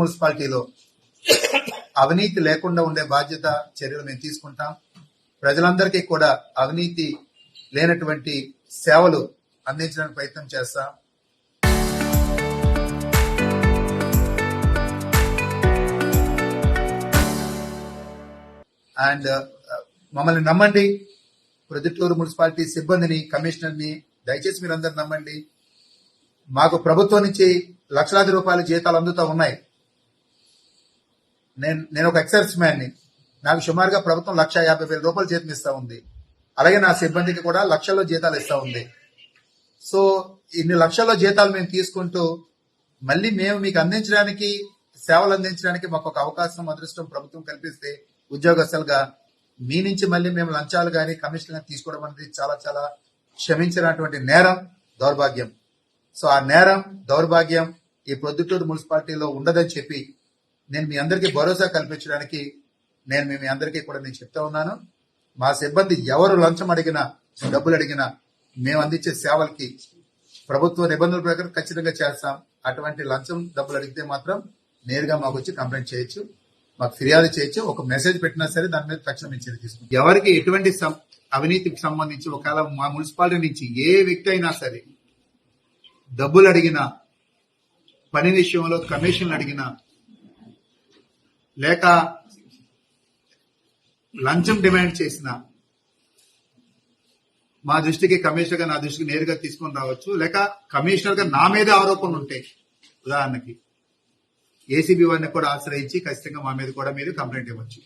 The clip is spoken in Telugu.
మున్సిపాలిటీలో అవినీతి లేకుండా ఉండే బాధ్యత చర్యలు మేము తీసుకుంటాం. ప్రజలందరికీ కూడా అవినీతి లేనటువంటి సేవలు అందించడానికి ప్రయత్నం చేస్తాం. అండ్ మమ్మల్ని నమ్మండి. ప్రొద్దుటూరు మున్సిపాలిటీ సిబ్బందిని, కమిషనర్ని దయచేసి మీరందరూ నమ్మండి. మాకు ప్రభుత్వం నుంచి లక్షలాది రూపాయల జీతాలు అందుతూ ఉన్నాయి. నేను ఒక ఎక్సైజ్ మ్యాన్ని. నాకు సుమారుగా ప్రభుత్వం 1,50,000 రూపాయలు జీతం ఇస్తా ఉంది. అలాగే నా సిబ్బందికి కూడా లక్షల్లో జీతాలు ఇస్తా ఉంది. సో ఇన్ని లక్షల్లో జీతాలు మేము తీసుకుంటూ మళ్ళీ మేము మీకు అందించడానికి, సేవలు అందించడానికి మాకు ఒక అవకాశం, అదృష్టం ప్రభుత్వం కల్పిస్తే ఉద్యోగస్తులుగా మీ నుంచి మళ్ళీ మేము లంచాలు కానీ కమిషన్లు కానీ తీసుకోవడం అనేది చాలా చాలా క్షమించినటువంటి నేరం, దౌర్భాగ్యం. సో ఆ నేరం, దౌర్భాగ్యం ఈ ప్రొద్దుటూరు మున్సిపాలిటీలో ఉండదని చెప్పి నేను మీ అందరికీ భరోసా కల్పించడానికి నేను మీ అందరికీ కూడా నేను చెప్తా ఉన్నాను. మా సిబ్బంది ఎవరు లంచం అడిగినా, డబ్బులు అడిగినా మేము అందించే సేవలకి ప్రభుత్వ నిబంధనల ప్రకారం ఖచ్చితంగా చేస్తాం. అటువంటి లంచం, డబ్బులు అడిగితే మాత్రం నేరుగా మాకు వచ్చి కంప్లైంట్ చేయొచ్చు, మాకు ఫిర్యాదు చేయొచ్చు. ఒక మెసేజ్ పెట్టినా సరే దాని మీద తక్షణం చర్య తీసుకుంటాం. ఎవరికి ఎటువంటి అవినీతికి సంబంధించి ఒకవేళ మా మున్సిపాలిటీ నుంచి ఏ వ్యక్తి అయినా సరే డబ్బులు అడిగినా, పని విషయంలో కమిషన్లు అడిగినా, లేక లంచం డిమాండ్ చేసిన మా దృష్టికి, కమిషనర్ గా నా దృష్టికి నేరుగా తీసుకొని రావచ్చు. లేక కమిషనర్ గా నా మీద ఆరోపణలు ఉంటాయి, ఉదాహరణకి ఏసీబీ వారిని కూడా ఆశ్రయించి ఖచ్చితంగా మా మీద కూడా మీరు కంప్లైంట్ ఇవ్వచ్చు.